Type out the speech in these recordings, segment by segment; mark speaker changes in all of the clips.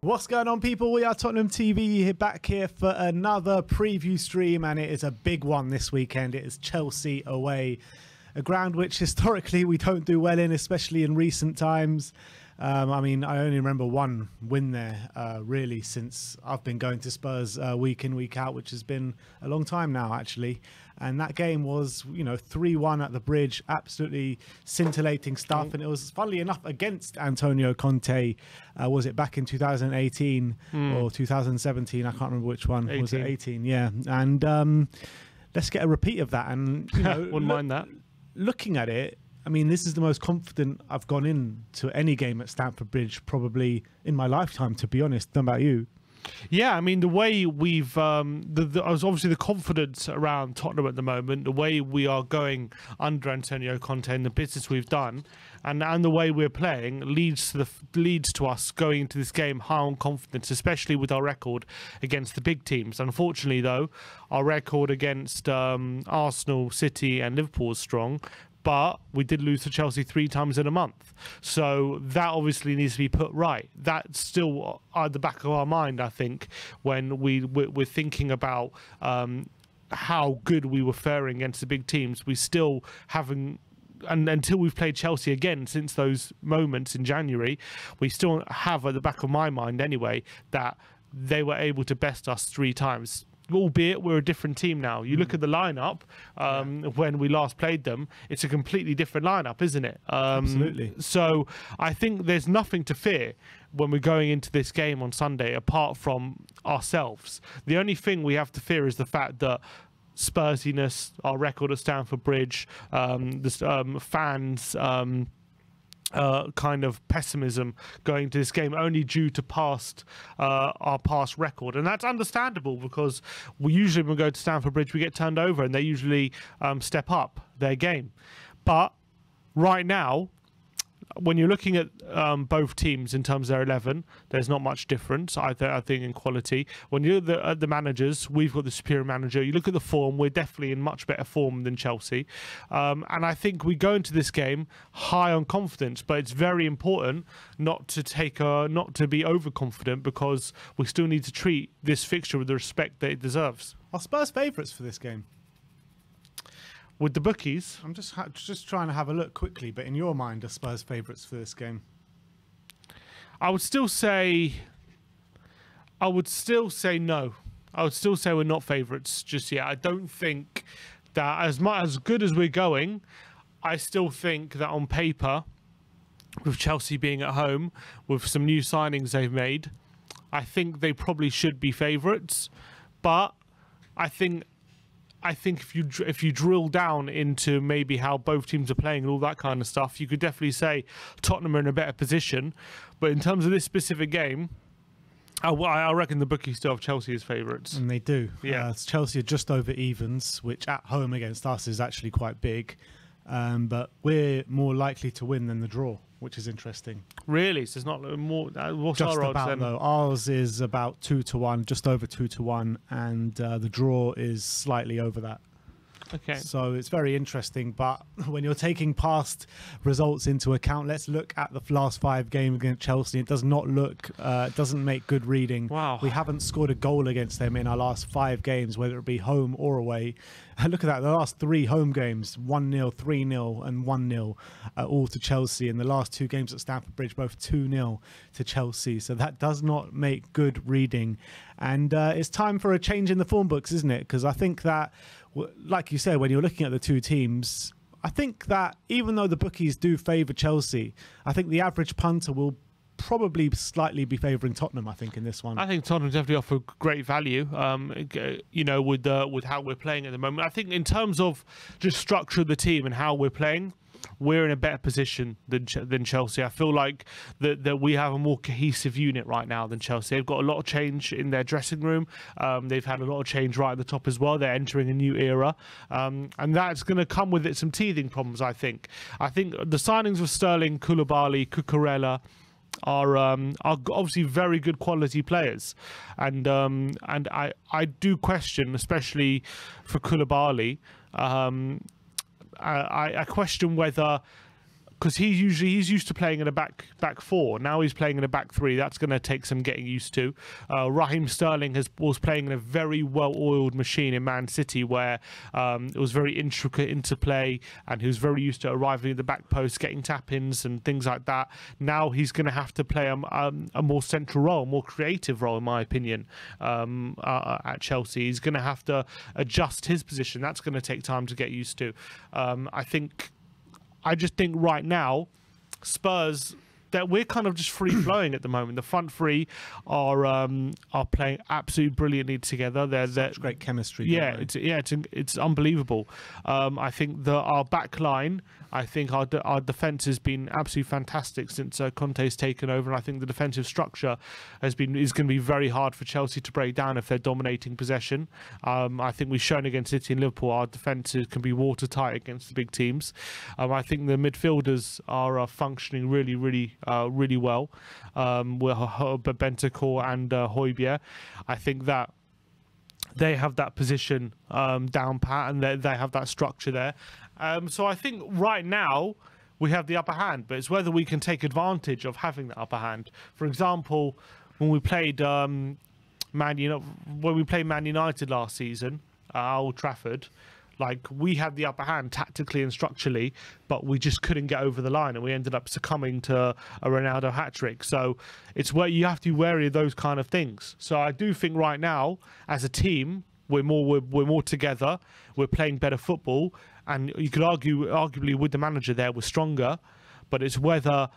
Speaker 1: What's going on, people? We are Tottenham TV back here for another preview stream, and it is a big one this weekend. It is Chelsea away, a ground which historically we don't do well in, especially in recent times. I mean, I only remember one win there, really, since I've been going to Spurs week in, week out, which has been a long time now, actually. And that game was, you know, 3-1 at the Bridge, absolutely scintillating stuff. And it was, funnily enough, against Antonio Conte. Was it back in 2018 or 2017? I can't remember which one.
Speaker 2: 18.
Speaker 1: Was it 18? Yeah. And let's get a repeat of that. And, you know,
Speaker 2: wouldn't mind that.
Speaker 1: Looking at it, I mean, this is the most confident I've gone into any game at Stamford Bridge probably in my lifetime, to be honest. What about you?
Speaker 2: Yeah, I mean, the way we've, obviously the confidence around Tottenham at the moment, the way we are going under Antonio Conte and the business we've done, and the way we're playing leads to us going into this game high on confidence, especially with our record against the big teams. Unfortunately, though, our record against Arsenal, City, and Liverpool is strong. But we did lose to Chelsea 3 times in a month. So that obviously needs to be put right. That's still at the back of our mind, I think, when we're thinking about how good we were faring against the big teams. We still haven't, and until we've played Chelsea again since those moments in January, we still have at the back of my mind anyway that they were able to best us 3 times. Albeit we're a different team now. You look at the lineup when we last played them, it's a completely different lineup, isn't it?
Speaker 1: Absolutely.
Speaker 2: So I think there's nothing to fear when we're going into this game on Sunday apart from ourselves. The only thing we have to fear is the fact that Spursiness, our record at Stamford Bridge, the fans kind of pessimism going to this game only due to our past record, and that's understandable because we usually, when we go to Stamford Bridge, we get turned over and they usually step up their game. But right now, when you're looking at both teams in terms of their 11, there's not much difference, I think, in quality. When you look at the managers, we've got the superior manager. You look at the form, we're definitely in much better form than Chelsea. And I think we go into this game high on confidence, but it's very important not to be overconfident, because we still need to treat this fixture with the respect that it deserves.
Speaker 1: Are Spurs favourites for this game?
Speaker 2: With the bookies,
Speaker 1: I'm just trying to have a look quickly, but in your mind, are Spurs favourites for this game?
Speaker 2: I would still say no. I would still say we're not favourites just yet. I don't think that as good as we're going, I still think that on paper, with Chelsea being at home, with some new signings they've made, I think they probably should be favourites. But I think if you drill down into maybe how both teams are playing and all that kind of stuff, you could definitely say Tottenham are in a better position. But in terms of this specific game, I reckon the bookies still have Chelsea as favourites.
Speaker 1: And they do.
Speaker 2: Yeah.
Speaker 1: Chelsea are just over evens, which at home against us is actually quite big. But we're more likely to win than the draw, which is interesting.
Speaker 2: Really? So it's not more. What's
Speaker 1: just
Speaker 2: our odds
Speaker 1: about
Speaker 2: then?
Speaker 1: Though. Ours is about 2-1, just over 2-1, and the draw is slightly over that.
Speaker 2: Okay.
Speaker 1: So it's very interesting, but when you're taking past results into account, let's look at the last 5 games against Chelsea. It does not look, it doesn't make good reading.
Speaker 2: Wow.
Speaker 1: We haven't scored a goal against them in our last 5 games, whether it be home or away. Look at that, the last 3 home games, 1-0, 3-0 and 1-0, all to Chelsea. And the last 2 games at Stamford Bridge, both 2-0 to Chelsea. So that does not make good reading. And it's time for a change in the form books, isn't it? Because I think that, like you said, when you're looking at the 2 teams, I think that even though the bookies do favour Chelsea, I think the average punter will probably slightly be favouring Tottenham, I think, in this one.
Speaker 2: I think Tottenham definitely offer great value, you know, with how we're playing at the moment. I think in terms of just structure of the team and how we're playing, we're in a better position than Chelsea. I feel like that we have a more cohesive unit right now than Chelsea. They've got a lot of change in their dressing room. They've had a lot of change right at the top as well. They're entering a new era, and that's going to come with it some teething problems, I think. I think the signings of Sterling, Koulibaly, Cucurella are obviously very good quality players, and I do question, especially for Koulibaly, I question whether because he's used to playing in a back four. Now he's playing in a back three. That's going to take some getting used to. Raheem Sterling was playing in a very well-oiled machine in Man City, where it was very intricate interplay, and he was very used to arriving at the back post, getting tap-ins and things like that. Now he's going to have to play a more central role, a more creative role, in my opinion, at Chelsea. He's going to have to adjust his position. That's going to take time to get used to. I just think right now, Spurs, that we're kind of just free flowing at the moment. The front three are playing absolutely brilliantly together. They're
Speaker 1: great chemistry.
Speaker 2: Yeah, it's unbelievable. I think our back line, I think our defense has been absolutely fantastic since Conte's taken over, and I think the defensive structure is going to be very hard for Chelsea to break down if they're dominating possession. I think we've shown against City and Liverpool our defenses can be watertight against the big teams. I think the midfielders are functioning really well with Bentancur and Højbjerg. I think that they have that position down pat, and they have that structure there. So I think right now we have the upper hand, but it's whether we can take advantage of having the upper hand. For example, when we played Man United last season at Old Trafford, like, we had the upper hand tactically and structurally, but we just couldn't get over the line, and we ended up succumbing to a Ronaldo hat-trick. So it's where you have to be wary of those kind of things. So I do think right now, as a team, we're more together, we're playing better football, and you could arguably with the manager there, we're stronger, but it's whether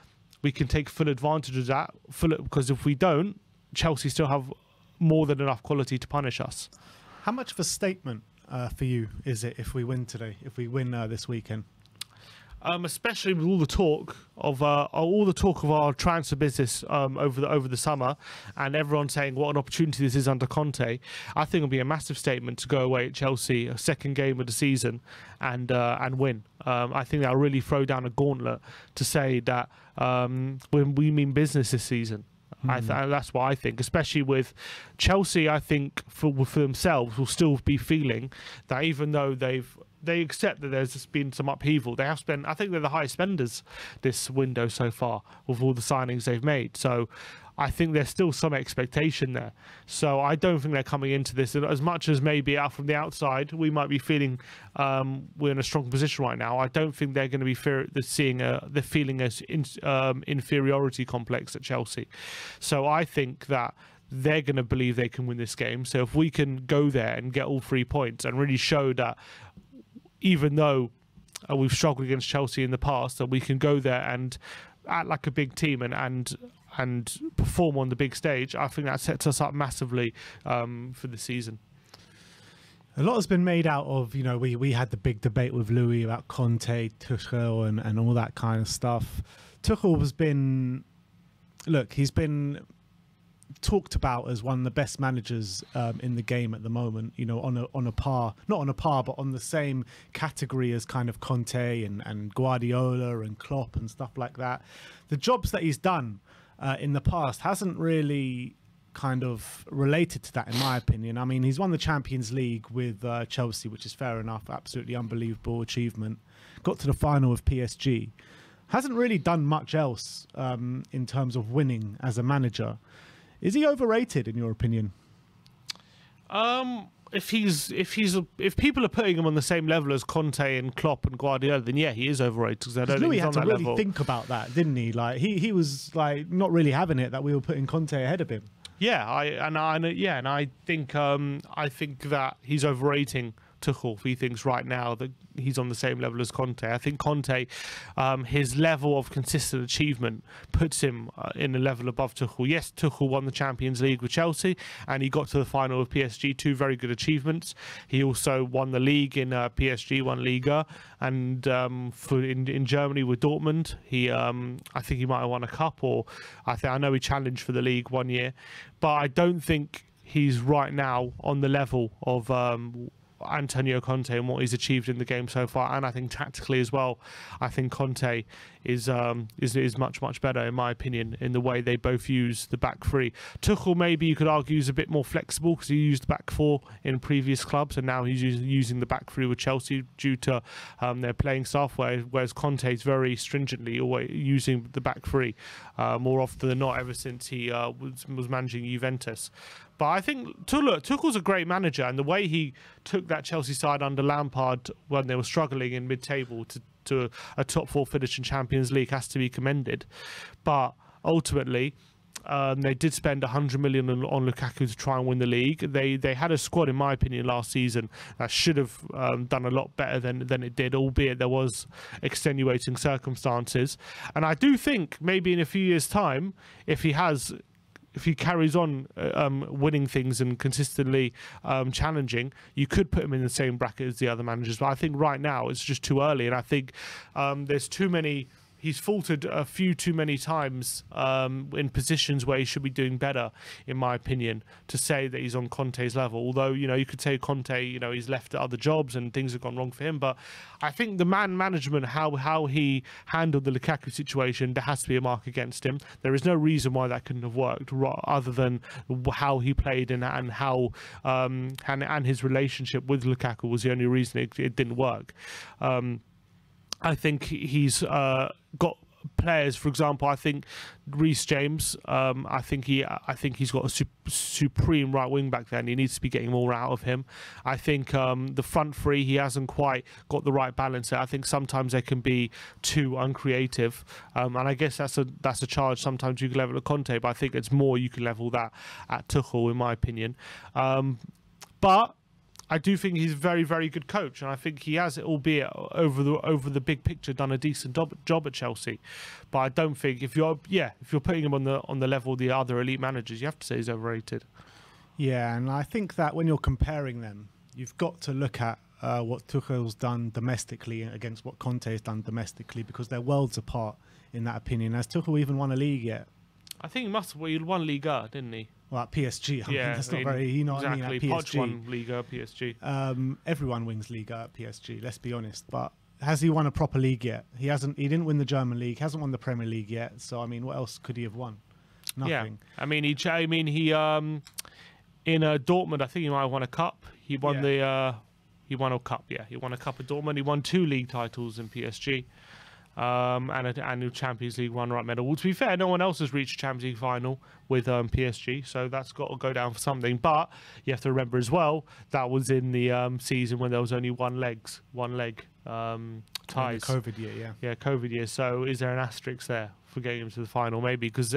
Speaker 2: we can take full advantage of that, because if we don't, Chelsea still have more than enough quality to punish us.
Speaker 1: How much of a statement for you is it if we win today, if we win this weekend?
Speaker 2: Especially with all the talk of our transfer business over the summer, and everyone saying what an opportunity this is under Conte, I think it'll be a massive statement to go away at Chelsea, a second game of the season, and win. I think that'll really throw down a gauntlet to say that we mean business this season. That's what I think, especially with Chelsea. I think for themselves will still be feeling that even though they accept that there's been some upheaval, they have spent, I think they're the highest spenders this window so far with all the signings they've made. So I think there's still some expectation there. So I don't think they're coming into this, as much as maybe out from the outside we might be feeling we're in a strong position right now. I don't think they're going to be they're feeling as inferiority complex at Chelsea. So I think that they're going to believe they can win this game. So if we can go there and get all 3 points and really show that, even though we've struggled against Chelsea in the past, that we can go there and act like a big team and perform on the big stage, I think that sets us up massively for the season.
Speaker 1: A lot has been made out of, we had the big debate with Louis about Conte, Tuchel and all that kind of stuff. Tuchel he's been talked about as one of the best managers in the game at the moment, on a par, not on a par, but on the same category as kind of Conte and Guardiola and Klopp and stuff like that. The jobs that he's done in the past hasn't really kind of related to that, in my opinion. I mean, he's won the Champions League with Chelsea, which is fair enough, absolutely unbelievable achievement. Got to the final with PSG. Hasn't really done much else in terms of winning as a manager. Is he overrated, in your opinion?
Speaker 2: If people are putting him on the same level as Conte and Klopp and Guardiola, then yeah, he is overrated. Because I don't think
Speaker 1: Louis
Speaker 2: he's
Speaker 1: had
Speaker 2: on
Speaker 1: to
Speaker 2: that
Speaker 1: really
Speaker 2: level.
Speaker 1: think about that, didn't he? Like he was like not really having it that we were putting Conte ahead of him.
Speaker 2: Yeah, I think that he's overrating Tuchel. He thinks right now that he's on the same level as Conte. I think Conte, his level of consistent achievement puts him in a level above Tuchel. Yes, Tuchel won the Champions League with Chelsea and he got to the final of PSG, 2 very good achievements. He also won the league in PSG, won Liga, and in Germany with Dortmund, I think he might have won a cup, or I know he challenged for the league one year, but I don't think he's right now on the level of Antonio Conte and what he's achieved in the game so far, and I think tactically as well. I think Conte is much better, in my opinion, in the way they both use the back three. Tuchel, maybe you could argue, is a bit more flexible because he used the back four in previous clubs, and now he's using the back three with Chelsea due to their playing staff, whereas Conte is very stringently always using the back three more often than not ever since he was managing Juventus. But I think Tuchel's a great manager, and the way he took that Chelsea side under Lampard when they were struggling in mid-table to a top four finish in Champions League has to be commended. But ultimately, they did spend 100 million on Lukaku to try and win the league. They had a squad, in my opinion, last season that should have done a lot better than it did, albeit there was extenuating circumstances. And I do think maybe in a few years' time, if he carries on winning things and consistently challenging, you could put him in the same bracket as the other managers. But I think right now it's just too early, and I think there's too many. He's faltered a few too many times in positions where he should be doing better, in my opinion, to say that he's on Conte's level. Although, you could say Conte, he's left at other jobs and things have gone wrong for him. But I think the man management, how he handled the Lukaku situation, there has to be a mark against him. There is no reason why that couldn't have worked, other than how he played and how and his relationship with Lukaku was the only reason it didn't work. I think he's got players, for example. I think Reece James. I think he's got a supreme right wing back there, and he needs to be getting more out of him. I think the front three, he hasn't quite got the right balance there. I think sometimes they can be too uncreative, and I guess that's a charge sometimes you can level at Conte, but I think it's more you can level that at Tuchel, in my opinion. But I do think he's a very, very good coach, and I think he has, albeit over the big picture, done a decent job at Chelsea. But I don't think if you're putting him on the level of the other elite managers, you have to say he's overrated.
Speaker 1: Yeah, and I think that when you're comparing them, you've got to look at what Tuchel's done domestically against what Conte has done domestically, because they're worlds apart in that opinion. Has Tuchel even won a league yet?
Speaker 2: I think he must have. Well, he won Liga, didn't he?
Speaker 1: Well, at PSG, I mean, that's not very,
Speaker 2: exactly.
Speaker 1: What I mean, at PSG.
Speaker 2: Poch won Liga at PSG.
Speaker 1: Everyone wins Liga at PSG, let's be honest. But has he won a proper league yet? He hasn't. He didn't win the German league, hasn't won the Premier League yet. So, I mean, what else could he have won? Nothing.
Speaker 2: Yeah. I mean, he in Dortmund, I think he might have won a cup. He won he won a cup, yeah. He won a cup at Dortmund. He won 2 league titles in PSG. And a Champions League run-right medal. Well, to be fair, no one else has reached a Champions League final with PSG, so that's got to go down for something. But you have to remember as well, that was in the season when there was only one leg ties.
Speaker 1: COVID year,
Speaker 2: yeah, COVID year. So is there an asterisk there for getting him to the final? Maybe, because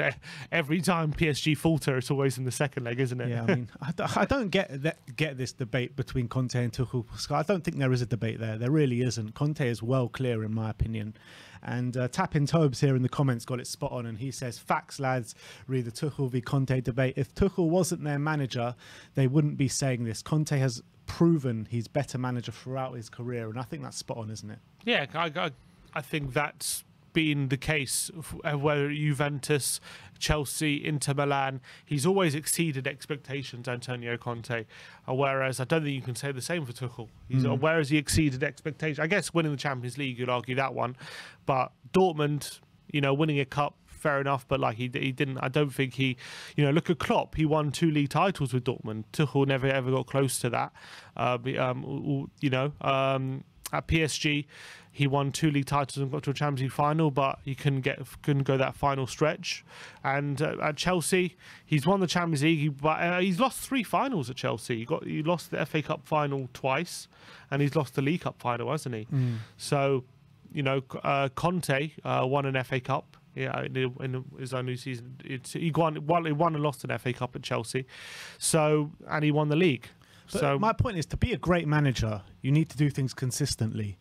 Speaker 2: every time PSG falter, it's always in the second leg, isn't it?
Speaker 1: Yeah, I mean, I don't get this debate between Conte and Tuchel. I don't think there is a debate there. There really isn't. Conte is well clear, in my opinion. And Tappin Tobes here in the comments got it spot on, and he says, facts, lads, read the Tuchel v Conte debate. If Tuchel wasn't their manager, they wouldn't be saying this. Conte has proven he's better manager throughout his career, and I think that's spot on, isn't it?
Speaker 2: Yeah, I think that's been the case, whether Juventus, Chelsea, Inter Milan. He's always exceeded expectations, Antonio Conte, whereas I don't think you can say the same for Tuchel. Whereas he exceeded expectations, I guess winning the Champions League, you'd argue that one, but Dortmund, winning a cup, fair enough, but like he didn't. I don't think he, look at Klopp. He won 2 league titles with Dortmund. Tuchel never ever got close to that. At PSG, he won 2 league titles and got to a Champions League final, but he couldn't go that final stretch. And at Chelsea, he's won the Champions League, but he's lost 3 finals at Chelsea. He lost the FA Cup final twice, and he's lost the League Cup final, hasn't he? So, Conte won an FA Cup. Yeah, in his own new season, he won and lost an FA Cup at Chelsea. So, and he won the league.
Speaker 1: But
Speaker 2: so
Speaker 1: my point is, to be a great manager, you need to do things consistently.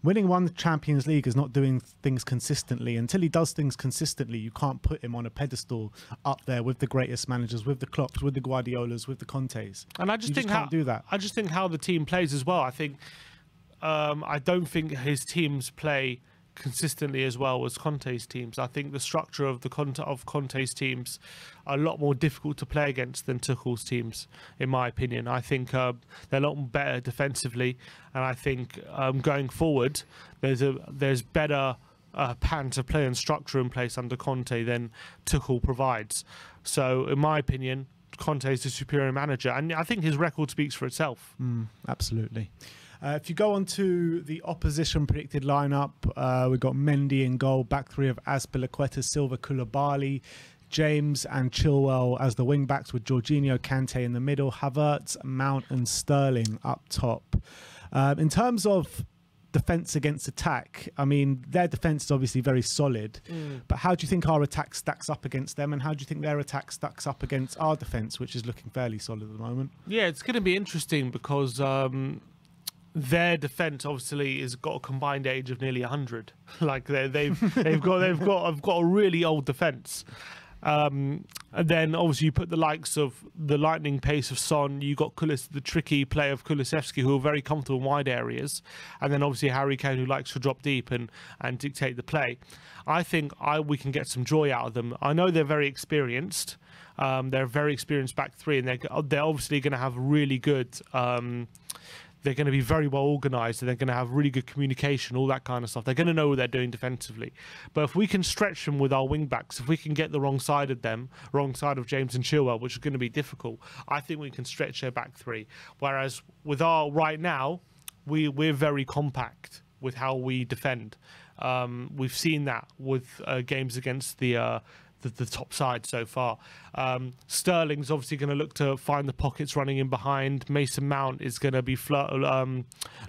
Speaker 1: Winning one Champions League is not doing things consistently. Until he does things consistently, you can't put him on a pedestal up there with the greatest managers, with the Klopps, with the Guardiolas, with the Contes.
Speaker 2: And I just think
Speaker 1: can't do that.
Speaker 2: I just think how the team plays as well. I think I don't think his teams play consistently as well as Conte's teams. I think the structure of Conte's teams are a lot more difficult to play against than Tuchel's teams, in my opinion. I think they're a lot better defensively, and I think going forward, there's better patterns of play and structure in place under Conte than Tuchel provides. So, in my opinion, Conte is the superior manager, and I think his record speaks for itself.
Speaker 1: Absolutely. If you go on to the opposition predicted lineup, we've got Mendy in goal, back three of Azpilicueta, Silva, Koulibaly, James and Chilwell as the wing backs, with Jorginho, Kante in the middle, Havertz, Mount and Sterling up top. In terms of defence against attack, I mean, their defence is obviously very solid, but how do you think our attack stacks up against them, and how do you think their attack stacks up against our defence, which is looking fairly solid at the moment?
Speaker 2: Yeah, it's going to be interesting because their defence obviously has got a combined age of nearly 100. Like they've got a really old defence. And then obviously you put the likes of the lightning pace of Son, you got the tricky play of Kulusevski, who are very comfortable in wide areas, and then obviously Harry Kane, who likes to drop deep and dictate the play. I think we can get some joy out of them. I know they're very experienced. They're a very experienced back three, and they're obviously going to have really good. They're going to be very well organised, and they're going to have really good communication, all that kind of stuff. They're going to know what they're doing defensively. But if we can stretch them with our wing-backs, if we can get the wrong side of them, wrong side of James and Chilwell, which is going to be difficult, I think we can stretch their back three. Whereas with our right now, we're very compact with how we defend. We've seen that with games against the top side so far. Sterling's obviously going to look to find the pockets running in behind. Mason Mount is going to be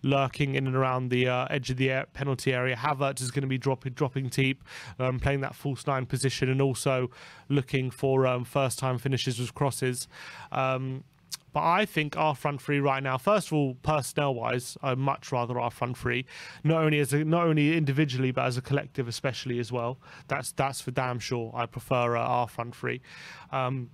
Speaker 2: lurking in and around the edge of the penalty area. Havertz is going to be dropping deep, playing that false nine position, and also looking for first-time finishes with crosses. But I think our front three right now, first of all, personnel-wise, I'd much rather our front three, not only individually, but as a collective especially as well. That's for damn sure. I prefer our front three. And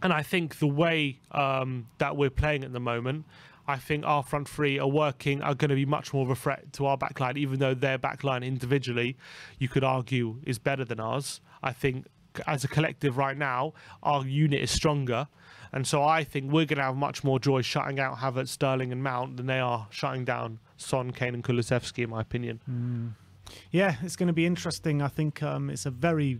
Speaker 2: I think the way that we're playing at the moment, I think our front three are going to be much more of a threat to our backline, even though their backline individually, you could argue, is better than ours. I think as a collective right now, our unit is stronger. And so I think we're going to have much more joy shutting out Havertz, Sterling and Mount than they are shutting down Son, Kane and Kulusevski, in my opinion.
Speaker 1: Yeah, it's going to be interesting. I think it's a very,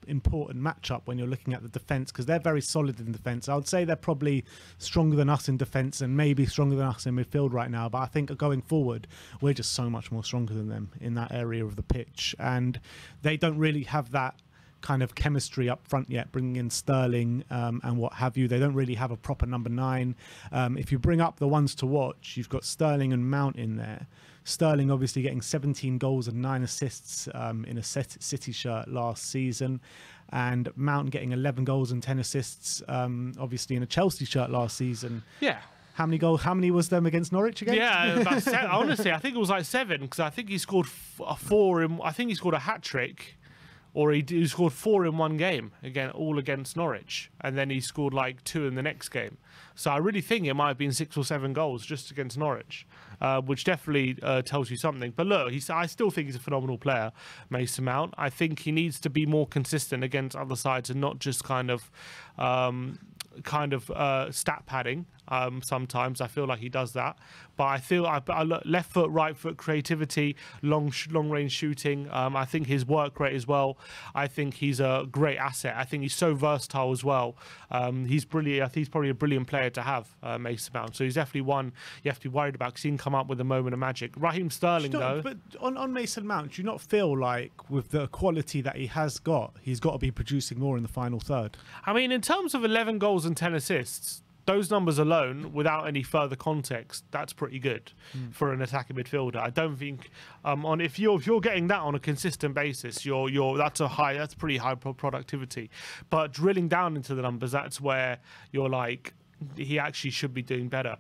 Speaker 1: important matchup when you're looking at the defence, because they're very solid in defence. I would say they're probably stronger than us in defence and maybe stronger than us in midfield right now. But I think going forward, we're just so much more stronger than them in that area of the pitch. And they don't really have that kind of chemistry up front yet, bringing in Sterling and what have you. They don't really have a proper number 9. If you bring up the ones to watch, you've got Sterling and Mount in there. Sterling obviously getting 17 goals and 9 assists in a City shirt last season, and Mount getting 11 goals and 10 assists obviously in a Chelsea shirt last season.
Speaker 2: Yeah.
Speaker 1: How many goals? How many was them against Norwich again?
Speaker 2: Yeah, about 7. Honestly, I think it was like 7, because I think he scored 4 I think he scored a hat-trick. Or he scored 4 in one game, all against Norwich, and then he scored like 2 in the next game. So I really think it might have been 6 or 7 goals just against Norwich, which definitely tells you something. But look, I still think he's a phenomenal player, Mason Mount. I think he needs to be more consistent against other sides and not just kind of stat padding. Sometimes I feel like he does that, but I feel left foot, right foot creativity, long range shooting. I think his work rate as well. I think he's a great asset. I think he's so versatile as well. He's brilliant. I think he's probably a brilliant player to have, Mason Mount. So he's definitely one you have to be worried about, because he can come up with a moment of magic. Raheem Sterling, though.
Speaker 1: But on Mason Mount, do you not feel like with the quality that he has got, he's got to be producing more in the final third? I
Speaker 2: mean, in terms of 11 goals and 10 assists, those numbers alone, without any further context, that's pretty good for an attacking midfielder. I don't think if you're getting that on a consistent basis, that's pretty high productivity. But drilling down into the numbers, that's where you're like, he actually should be doing better,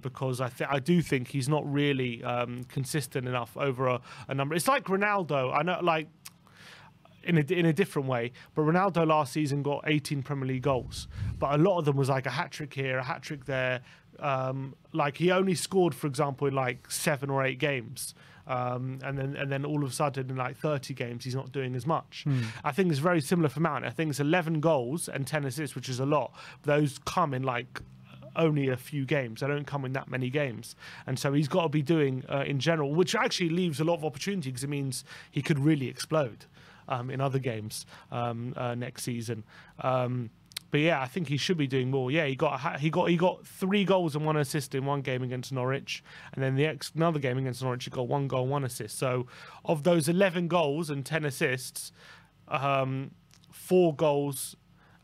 Speaker 2: because I do think he's not really consistent enough over a number. It's like Ronaldo. I know, like, in a different way, but Ronaldo last season got 18 Premier League goals, but a lot of them was like a hat-trick here, a hat-trick there, Like he only scored, for example, in like 7 or 8 games. And then all of a sudden in like 30 games he's not doing as much. I think it's very similar for Mount. I think it's 11 goals and 10 assists, which is a lot. Those come in like only a few games. They don't come in that many games, and so he's got to be doing in general, which actually leaves a lot of opportunity because it means he could really explode in other games next season. But yeah, I think he should be doing more. Yeah, he got 3 goals and 1 assist in one game against Norwich, and then another game against Norwich he got 1 goal, 1 assist. So of those 11 goals and 10 assists, 4 goals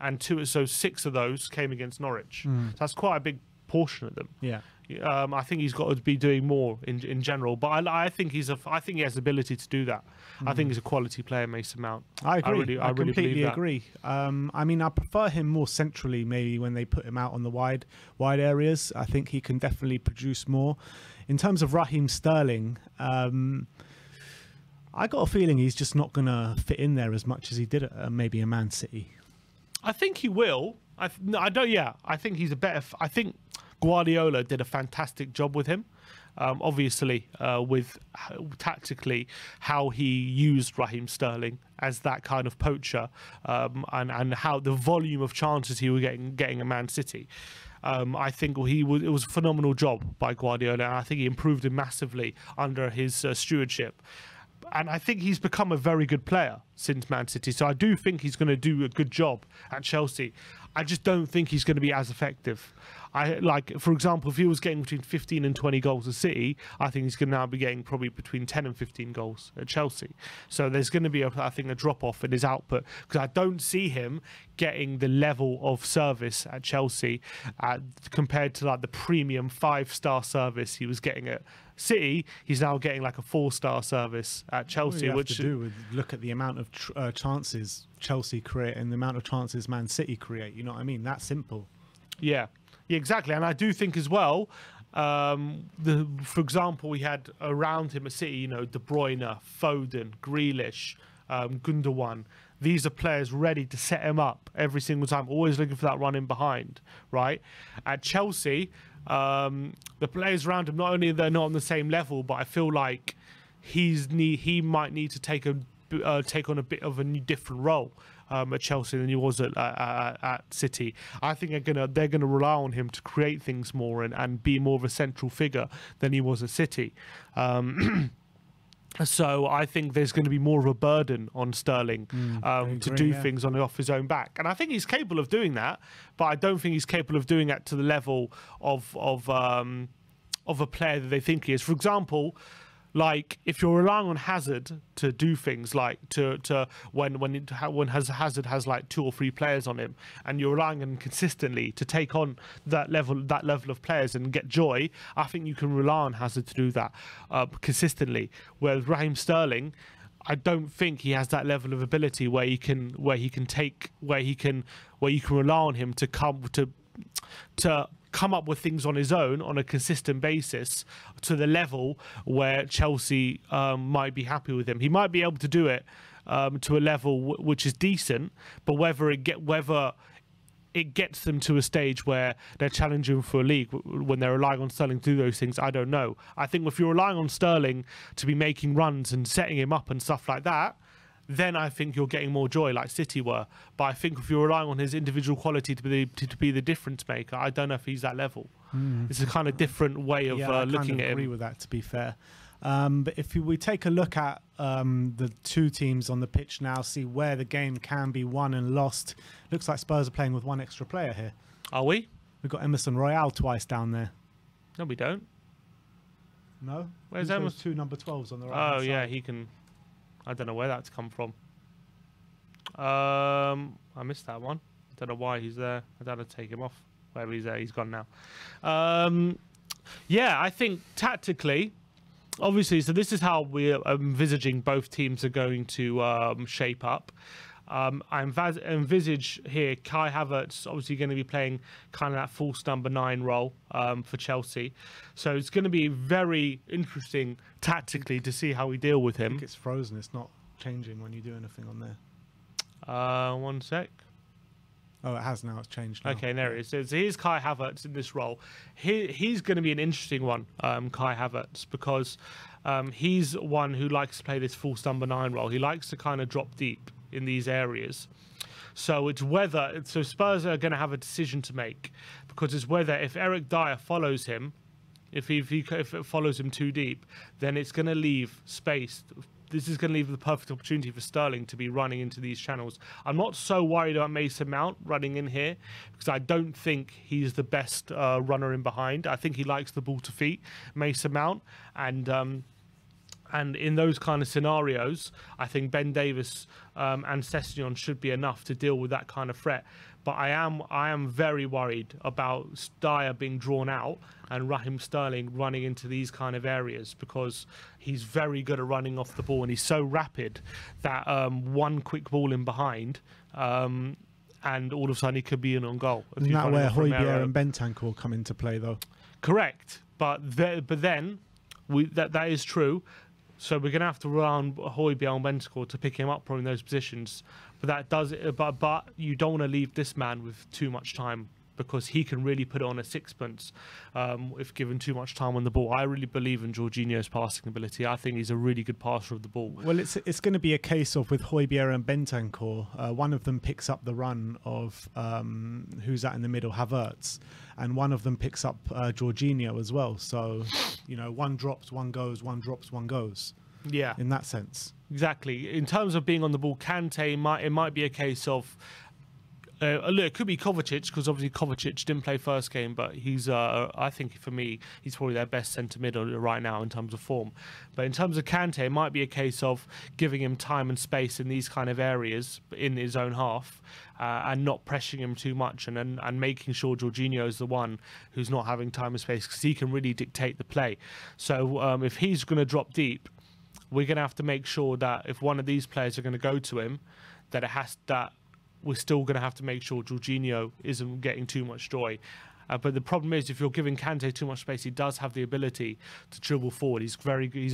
Speaker 2: and 2, so 6 of those came against Norwich. So that's quite a big portion of them.
Speaker 1: Yeah.
Speaker 2: I think he's got to be doing more in general, but I think he has the ability to do that. I think he's a quality player, Mason Mount.
Speaker 1: I agree. I
Speaker 2: really
Speaker 1: completely
Speaker 2: believe
Speaker 1: agree. I mean, I prefer him more centrally, maybe when they put him out on the wide areas. I think he can definitely produce more. In terms of Raheem Sterling, I got a feeling he's just not going to fit in there as much as he did at maybe a Man City.
Speaker 2: I think he will. I don't. Yeah, I think he's a better. I think Guardiola did a fantastic job with him. Obviously, with tactically how he used Raheem Sterling as that kind of poacher, and how the volume of chances he was getting at Man City. I think it was a phenomenal job by Guardiola, and I think he improved him massively under his stewardship. And I think he's become a very good player since Man City. So I do think he's going to do a good job at Chelsea. I just don't think he's going to be as effective. For example, if he was getting between 15 and 20 goals at City, I think he's going to now be getting probably between 10 and 15 goals at Chelsea. So there's going to be, I think, a drop-off in his output, because I don't see him getting the level of service at Chelsea compared to like the premium 5-star service he was getting at City. He's now getting like a 4-star service at Chelsea.
Speaker 1: All you have to do is look at the amount of chances Chelsea create and the amount of chances Man City create. You know what I mean? That's simple.
Speaker 2: Yeah, exactly. And I do think as well, for example, we had around him at City, you know, De Bruyne, Foden, Grealish, Gundogan. These are players ready to set him up every single time, always looking for that run in behind, right? At Chelsea, the players around him, not only they're not on the same level, but I feel like he might need to take on a bit of a new different role at Chelsea than he was at City. I think they're gonna rely on him to create things more and be more of a central figure than he was at City. So I think there's going to be more of a burden on Sterling to do things off his own back, and I think he's capable of doing that. But I don't think he's capable of doing that to the level of a player that they think he is. For example, like if you're relying on Hazard to do things like when Hazard has like 2 or 3 players on him, and you're relying on him consistently to take on that level of players and get joy, I think you can rely on Hazard to do that consistently. Whereas Raheem Sterling, I don't think he has that level of ability where you can rely on him to come up with things on his own on a consistent basis to the level where Chelsea might be happy with him. He might be able to do it to a level which is decent, but whether it gets them to a stage where they're challenging for a league when they're relying on Sterling to do those things, I don't know. I think if you're relying on Sterling to be making runs and setting him up and stuff like that, then I think you're getting more joy like City were. But I think if you're relying on his individual quality to be the difference maker, I don't know if he's that level. It's a kind of different way of looking at him. I
Speaker 1: agree with that, to be fair. But if we take a look at the 2 teams on the pitch now, see where the game can be won and lost. Looks like Spurs are playing with 1 extra player here.
Speaker 2: Are we?
Speaker 1: We've got Emerson Royale twice down there.
Speaker 2: No, we don't.
Speaker 1: No?
Speaker 2: Where's Emerson?
Speaker 1: 2 number 12s on the right
Speaker 2: Oh, yeah, he can... I don't know where that's come from. I missed that one. I don't know why he's there. I don't know to take him off. Wherever he's there, he's gone now. Yeah, I think tactically, obviously, so this is how we're envisaging both teams are going to shape up. I envisage here Kai Havertz obviously going to be playing kind of that false number 9 role for Chelsea. So it's going to be very interesting tactically to see how we deal with him.
Speaker 1: I think it's frozen. It's not changing when you do anything on there.
Speaker 2: 1 sec.
Speaker 1: Oh, it has now. It's changed now.
Speaker 2: Okay, there it is. So here's Kai Havertz in this role. He's going to be an interesting one, Kai Havertz, because he's one who likes to play this false number 9 role. He likes to kind of drop deep in these areas. So it's whether... So Spurs are going to have a decision to make, because it's whether if Eric Dyer follows him, if it follows him too deep, then it's going to leave space. This is going to leave the perfect opportunity for Sterling to be running into these channels. I'm not so worried about Mason Mount running in here, because I don't think he's the best runner in behind. I think he likes the ball to feet, Mason Mount, and in those kind of scenarios, I think Ben Davies and Sessegnon should be enough to deal with that kind of threat. But I am very worried about Dyer being drawn out and Raheem Sterling running into these kind of areas, because he's very good at running off the ball and he's so rapid that one quick ball in behind and all of a sudden he could be in on goal.
Speaker 1: Isn't that where Højbjerg and Bentancur come into play, though? Correct,
Speaker 2: but then that is true. So we're going to have to rely on Højbjerg and Bentancur to pick him up from those positions. But that does, but you don't want to leave this man with too much time, because he can really put it on a sixpence if given too much time on the ball. I really believe in Jorginho's passing ability. I think he's a really good passer of the ball.
Speaker 1: Well, it's going to be a case of with Højbjerg and Bentancur, one of them picks up the run of who's that in the middle, Havertz, and one of them picks up Jorginho as well. So, you know, one drops, one goes, one drops, one goes.
Speaker 2: Yeah.
Speaker 1: In that sense.
Speaker 2: Exactly. In terms of being on the ball, Kante, it might be a case of... look, it could be Kovacic, because obviously Kovacic didn't play first game, but he's, I think for me, he's probably their best centre mid right now in terms of form. But in terms of Kante, it might be a case of giving him time and space in these kind of areas in his own half, and not pressuring him too much, and making sure Jorginho is the one who's not having time and space, because he can really dictate the play. So if he's going to drop deep, we're going to have to make sure that if one of these players are going to go to him, that we're still going to have to make sure Jorginho isn't getting too much joy. But the problem is, if you're giving Kante too much space, he does have the ability to dribble forward. He's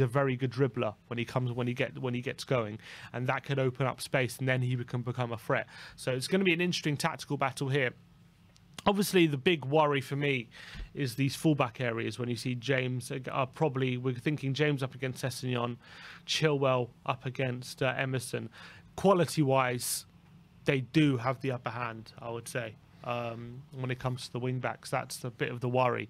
Speaker 2: a very good dribbler when he gets going, and that could open up space, and then he can become a threat. So it's going to be an interesting tactical battle here. Obviously, the big worry for me is these fullback areas. When you see James, we're thinking James up against Sessegnon, Chilwell up against Emerson. Quality-wise, they do have the upper hand, I would say, when it comes to the wing backs. That's a bit of the worry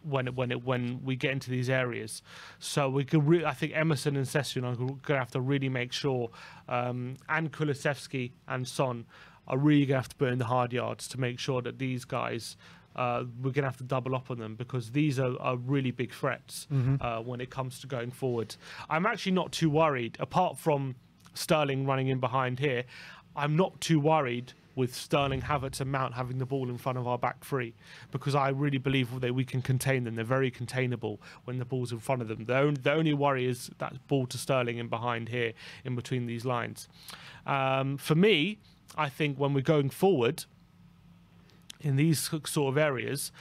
Speaker 2: when we get into these areas. So we could, I think Emerson and Sessegnon are going to have to really make sure, and Kulusevski and Son are really going to have to put in the hard yards to make sure that these guys, we're going to have to double up on them, because these are really big threats when it comes to going forward. I'm actually not too worried, apart from Sterling running in behind here. I'm not too worried with Sterling, Havertz and Mount having the ball in front of our back three, because I really believe that we can contain them. They're very containable when the ball's in front of them. The only worry is that ball to Sterling in behind here, in between these lines. For me, I think when we're going forward in these sort of areas,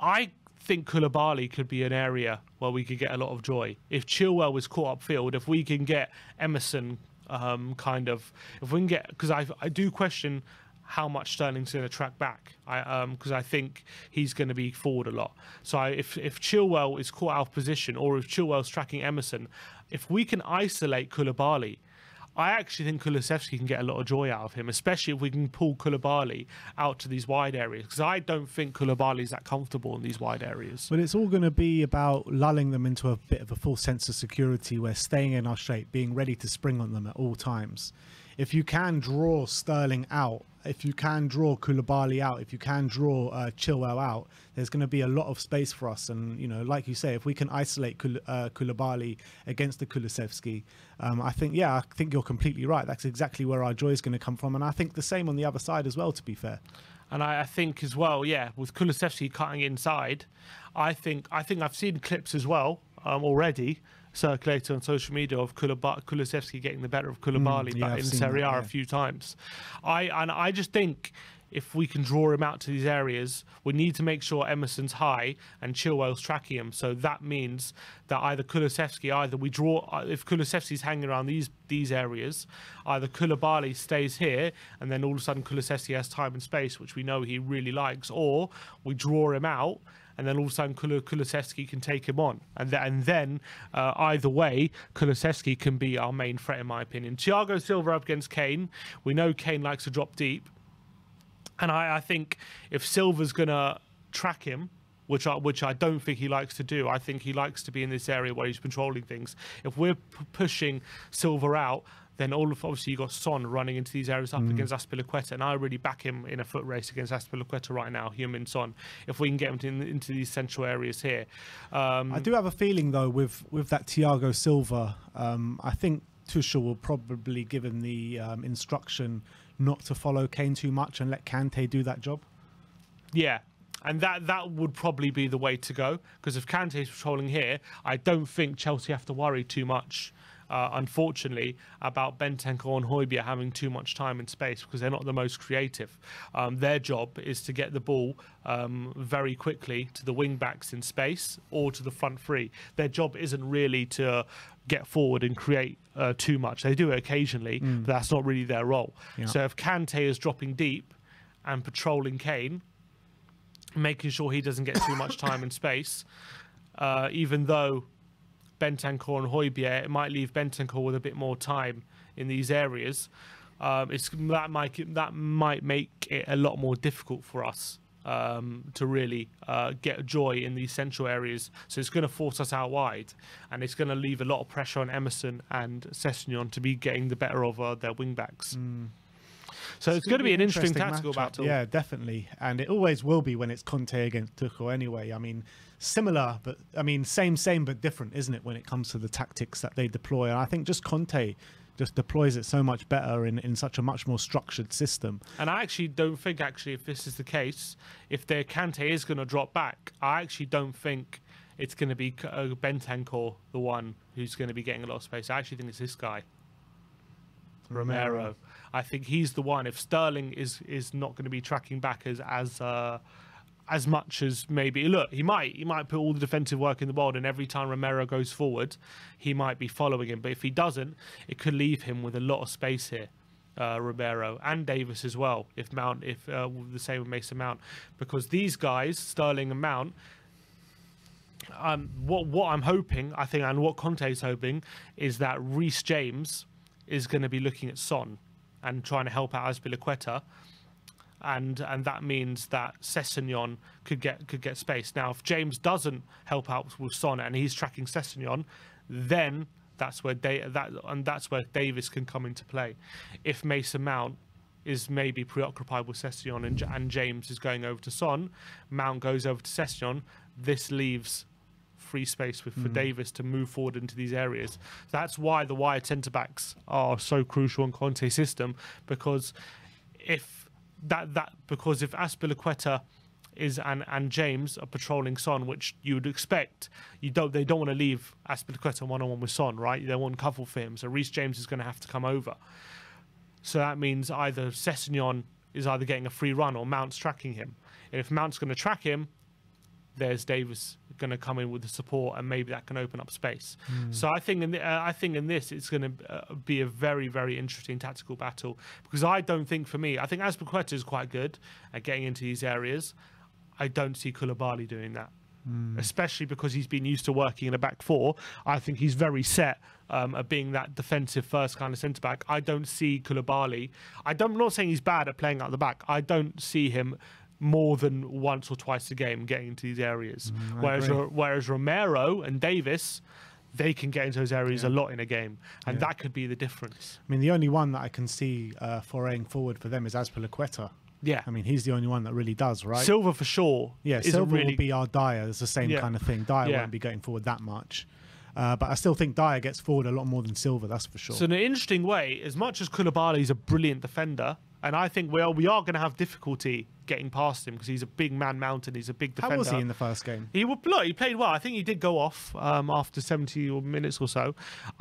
Speaker 2: I think Koulibaly could be an area where we could get a lot of joy. If Chilwell was caught upfield, if we can get Emerson if we can get, because I do question how much Sterling's going to track back, because I think he's going to be forward a lot. So if Chilwell is caught out of position, or if Chilwell's tracking Emerson, if we can isolate Koulibaly, I actually think Kulusevski can get a lot of joy out of him, especially if we can pull Koulibaly out to these wide areas, because I don't think Koulibaly is that comfortable in these wide areas.
Speaker 1: But it's all going to be about lulling them into a bit of a false sense of security, where staying in our shape, being ready to spring on them at all times. If you can draw Sterling out, if you can draw Koulibaly out, if you can draw Chilwell out, there's going to be a lot of space for us. And, you know, like you say, if we can isolate Koulibaly against the Kulusevski, I think you're completely right. That's exactly where our joy is going to come from. And I think the same on the other side as well, to be fair.
Speaker 2: And I think as well, yeah, with Kulusevski cutting inside, I think I've seen clips as well already circulated on social media of Kulusevski getting the better of Koulibaly in Serie A a few times. I just think if we can draw him out to these areas, we need to make sure Emerson's high and Chilwell's tracking him. So that means that either Kulusevski, we draw, if Kulusevski's hanging around these areas, either Koulibaly stays here and then all of a sudden Kulusevski has time and space, which we know he really likes, or we draw him out and then all of a sudden Kulusevski can take him on. And then either way, Kulusevski can be our main threat, in my opinion. Thiago Silva up against Kane. We know Kane likes to drop deep. And I think if Silva's going to track him, which I don't think he likes to do, I think he likes to be in this area where he's controlling things. If we're pushing Silva out, then obviously you've got Son running into these areas up against Azpilicueta, and I really back him in a foot race against Azpilicueta right now, him and Son, if we can get him into these central areas here.
Speaker 1: I do have a feeling, though, with that Thiago Silva, I think Tuchel will probably give him the instruction not to follow Kane too much and let Kante do that job. Yeah.
Speaker 2: And that would probably be the way to go, because if Kante is patrolling here, I don't think Chelsea have to worry too much, unfortunately, about Bentancur and Højbjerg having too much time and space, because they're not the most creative. Their job is to get the ball very quickly to the wing backs in space or to the front three. Their job isn't really to get forward and create too much. They do it occasionally, but that's not really their role. Yeah. So if Kante is dropping deep and patrolling Kane, making sure he doesn't get too much time and space, even though Bentancur and Højbjerg, it might leave Bentancur with a bit more time in these areas. That might make it a lot more difficult for us to really get joy in these central areas. So it's going to force us out wide, and it's going to leave a lot of pressure on Emerson and Sessegnon to be getting the better of their wing backs. So it's going to be an interesting tactical battle.
Speaker 1: Yeah, definitely. And it always will be when it's Conte against Tuchel anyway. I mean, similar, but I mean, same, but different, isn't it, when it comes to the tactics that they deploy? And I think just Conte just deploys it so much better in such a much more structured system.
Speaker 2: And I actually don't think, if this is the case, if their Kante is going to drop back, I actually don't think it's going to be Bentancur, the one who's going to be getting a lot of space. I actually think it's this guy, Romero. I think he's the one. If Sterling is not going to be tracking back as much as maybe, look, he might put all the defensive work in the world, and every time Romero goes forward, he might be following him. But if he doesn't, it could leave him with a lot of space here, Romero and Davis as well. If the same with Mason Mount, because these guys, Sterling and Mount. What I'm hoping, I think, and what Conte's hoping, is that Reece James is going to be looking at Son and trying to help out Azpilicueta, and that means that Sessegnon could get space. Now, if James doesn't help out with Son and he's tracking Sessegnon, then that's where Davis can come into play. If Mason Mount is maybe preoccupied with Sessegnon and James is going over to Son, Mount goes over to Sessegnon, this leaves free space for Davis to move forward into these areas. That's why the wide centre-backs are so crucial in Conte's system, because if Azpilicueta and James are patrolling Son, which you would expect, they don't want to leave Azpilicueta one-on-one with Son, right? They want cover for him, so Reece James is going to have to come over. So that means either Sessegnon is either getting a free run or Mount's tracking him. And if Mount's going to track him, there's Davis going to come in with the support, and maybe that can open up space. So I think in this it's going to be a very, very interesting tactical battle, because I think Azpilicueta is quite good at getting into these areas. I don't see Koulibaly doing that, especially because he's been used to working in a back four. I think he's very set at being that defensive first kind of centre back. I don't see Koulibaly. I'm not saying he's bad at playing out the back. I don't see him more than once or twice a game getting into these areas. Whereas Romero and Davis, they can get into those areas a lot in a game, and that could be the difference.
Speaker 1: I mean, the only one that I can see foraying forward for them is Azpilicueta.
Speaker 2: Yeah.
Speaker 1: I mean, he's the only one that really does, right?
Speaker 2: Silva for sure.
Speaker 1: Yeah, Silva will be our Dyer. It's the same kind of thing. Dyer won't be going forward that much. But I still think Dyer gets forward a lot more than Silva, that's for sure.
Speaker 2: So in an interesting way, as much as Koulibaly is a brilliant defender, And I think we are going to have difficulty getting past him because he's a big man mountain. He's a big defender.
Speaker 1: How was he in the first game?
Speaker 2: He played well. I think he did go off after 70 minutes or so.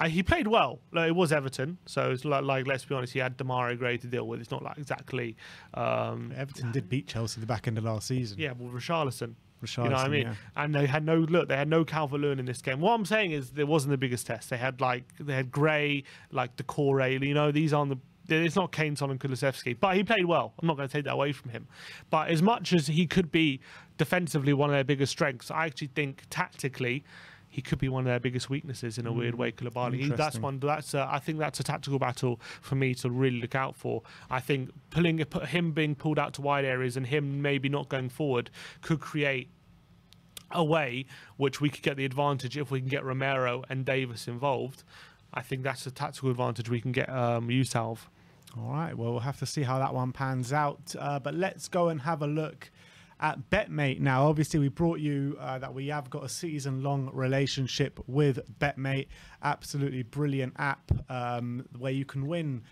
Speaker 2: He played well. It was Everton, so it's like let's be honest, he had Demarai Gray to deal with. It's not like exactly.
Speaker 1: Everton did beat Chelsea the back end of last season.
Speaker 2: Yeah, well, Richarlison. You know what I mean?
Speaker 1: Yeah.
Speaker 2: And they had no Calvert-Lewin in this game. What I'm saying is there wasn't the biggest test. They had Gray, like Decore. You know, these aren't the. It's not Kane, Son, and Kulusevski, but he played well. I'm not going to take that away from him. But as much as he could be defensively one of their biggest strengths, I actually think tactically he could be one of their biggest weaknesses in a weird way. Koulibaly. I think that's a tactical battle for me to really look out for. I think him being pulled out to wide areas and him maybe not going forward could create a way which we could get the advantage if we can get Romero and Davis involved. I think that's a tactical advantage we can get use out of.
Speaker 1: All right, well, we'll have to see how that one pans out. But let's go and have a look at BetMate now. Obviously, we brought you that we have got a season-long relationship with BetMate. Absolutely brilliant app where you can win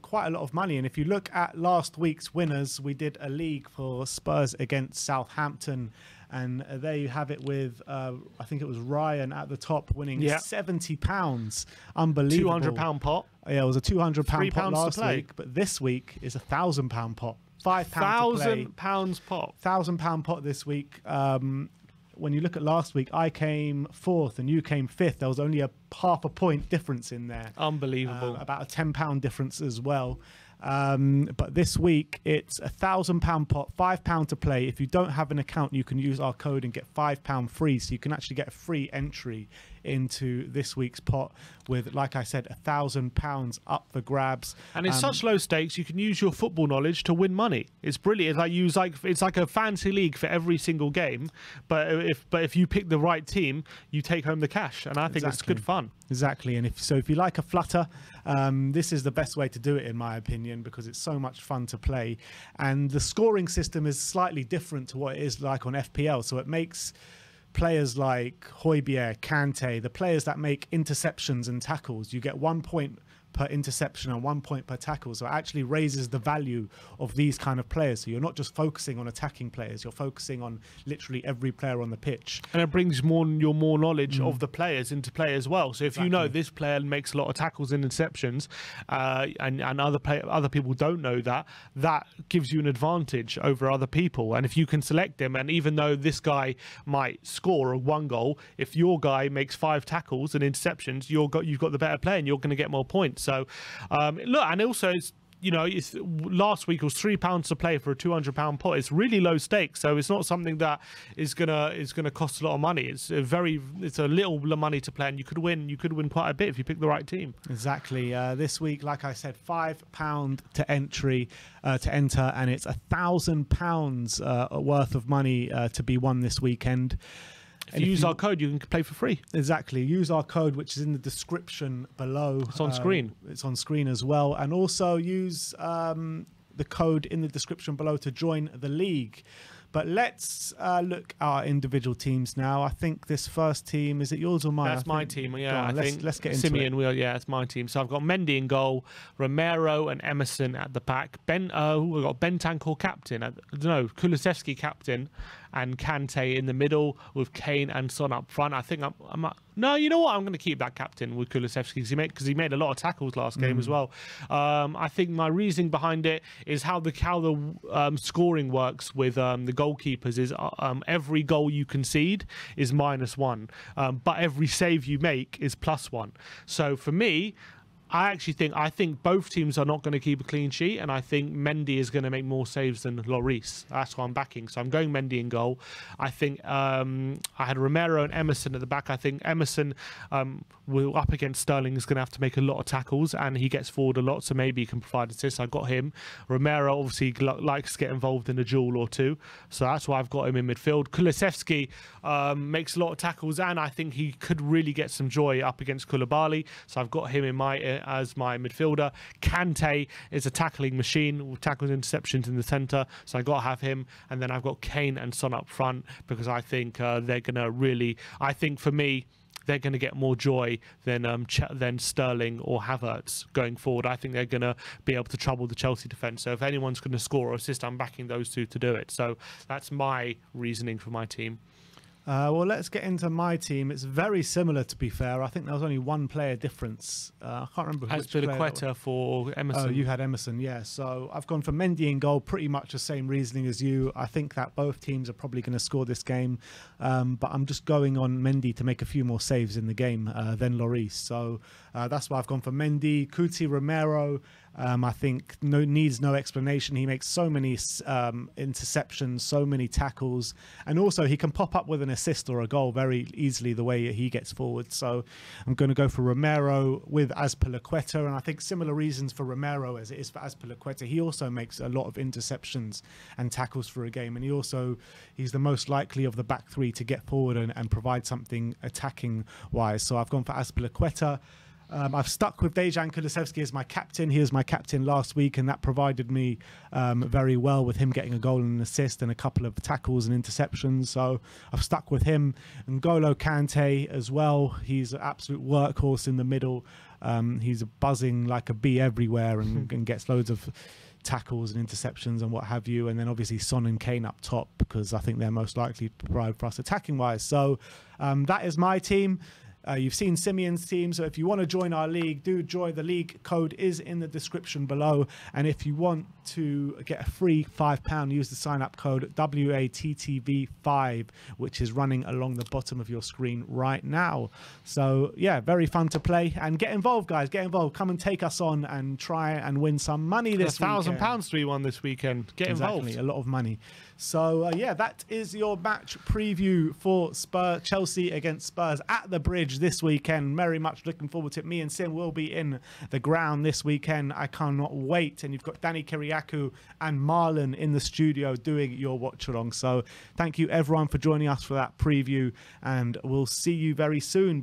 Speaker 1: quite a lot of money. And if you look at last week's winners, we did a league for Spurs against Southampton. And there you have it with, I think it was Ryan at the top winning £70. Unbelievable.
Speaker 2: £200 pot.
Speaker 1: Yeah, it was a £200 pot last
Speaker 2: play.
Speaker 1: week. But this week is a £1,000 pot. £5
Speaker 2: £1,000 pot.
Speaker 1: £1,000 pot this week. When you look at last week, I came 4th and you came 5th. There was only a half a point difference in there.
Speaker 2: Unbelievable.
Speaker 1: About a £10 difference as well. But this week it's a £1,000 pot, £5 to play. If you don't have an account, you can use our code and get £5 free. So you can actually get a free entry into this week's pot with, like I said, £1,000 up for grabs.
Speaker 2: And it's such low stakes, you can use your football knowledge to win money. It's brilliant. It's like a fancy league for every single game. But if you pick the right team, you take home the cash. And I think it's good fun.
Speaker 1: Exactly. And if you like a flutter, this is the best way to do it, in my opinion, because it's so much fun to play. And the scoring system is slightly different to what it is like on FPL. So it makes players like Højbjerg, Kante, the players that make interceptions and tackles, you get 1 point per interception and 1 point per tackle. So it actually raises the value of these kind of players. So you're not just focusing on attacking players, you're focusing on literally every player on the pitch.
Speaker 2: And it brings your more knowledge of the players into play as well. So if you know this player makes a lot of tackles and interceptions, and other people don't know that, that gives you an advantage over other people. And if you can select them, and even though this guy might score 1 goal, if your guy makes 5 tackles and interceptions, you've got the better player and you're going to get more points. So look, and also last week it was £3 to play for a £200 pot. It's really low stakes, so it's not something that is gonna cost a lot of money. It's a little money to play, and you could win quite a bit if you pick the right team.
Speaker 1: Exactly. This week, like I said, £5 to enter, and it's £1,000 worth of money to be won this weekend.
Speaker 2: If you use our code, you can play for free.
Speaker 1: Exactly. Use our code, which is in the description below.
Speaker 2: It's on screen.
Speaker 1: It's on screen as well. And also use the code in the description below to join the league. But let's look at our individual teams now. I think this first team, is it yours or mine?
Speaker 2: That's my team. Yeah,
Speaker 1: let's get into
Speaker 2: Simeon,
Speaker 1: it.
Speaker 2: Yeah, it's my team. So I've got Mendy in goal, Romero and Emerson at the back. We've got Bentancur captain. Kulusevski captain, and Kante in the middle with Kane and Son up front. I think no, you know what? I'm going to keep that captain with Kulusevski because he made a lot of tackles last game as well. I think my reasoning behind it is how the scoring works with the goalkeepers is every goal you concede is -1, but every save you make is +1. So for me, I think both teams are not going to keep a clean sheet, and I think Mendy is going to make more saves than Lloris. That's what I'm backing. So I'm going Mendy in goal. I think I had Romero and Emerson at the back. I think Emerson will up against Sterling is going to have to make a lot of tackles, and he gets forward a lot, so maybe he can provide assists. I got him. Romero obviously likes to get involved in a duel or two, so that's why I've got him in midfield. Kulusevski makes a lot of tackles, and I think he could really get some joy up against Koulibaly, so I've got him in as my midfielder. Kante is a tackling machine with tackles and interceptions in the centre, so I got to have him. And then I've got Kane and Son up front because I think they're going to really, I think for me, they're going to get more joy than Sterling or Havertz going forward. I think they're going to be able to trouble the Chelsea defence. So if anyone's going to score or assist, I'm backing those two to do it. So that's my reasoning for my team.
Speaker 1: Well, let's get into my team. It's very similar, to be fair. I think there was only one player difference. I can't remember which player.
Speaker 2: Azpilicueta for Emerson.
Speaker 1: Oh, you had Emerson, yeah. So I've gone for Mendy in goal, pretty much the same reasoning as you. I think that both teams are probably going to score this game, but I'm just going on Mendy to make a few more saves in the game than Lloris. So that's why I've gone for Mendy. Cuti Romero, I think needs no explanation. He makes so many interceptions, so many tackles, and also he can pop up with an assist or a goal very easily the way he gets forward. So I'm going to go for Romero with Azpilicueta, and I think similar reasons for Romero as it is for Azpilicueta. He also makes a lot of interceptions and tackles for a game, and he's the most likely of the back three to get forward and provide something attacking wise. So I've gone for Azpilicueta. I've stuck with Dejan Kulusevski as my captain. He was my captain last week, and that provided me very well with him getting a goal and an assist and a couple of tackles and interceptions. So I've stuck with him. And N'Golo Kante as well. He's an absolute workhorse in the middle. He's buzzing like a bee everywhere and gets loads of tackles and interceptions and what have you. And then obviously Son and Kane up top, because I think they're most likely to provide for us attacking wise. So that is my team. You've seen Simeon's team, so if you want to join our league, do join. The league code is in the description below, and if you want to get a free £5, use the sign-up code WeAreTottenhamTV5, which is running along the bottom of your screen right now. So yeah, very fun to play, and get involved, guys. Get involved. Come and take us on and try and win some money this weekend.
Speaker 2: £1,000 to be won this weekend. Get involved.
Speaker 1: Exactly, a lot of money. So yeah, that is your match preview for Chelsea against Spurs at the Bridge this weekend. Very much looking forward to it. Me and Sim will be in the ground this weekend. I cannot wait. And you've got Danny Kiriakou and Marlon in the studio doing your watch along. So thank you everyone for joining us for that preview, and we'll see you very soon.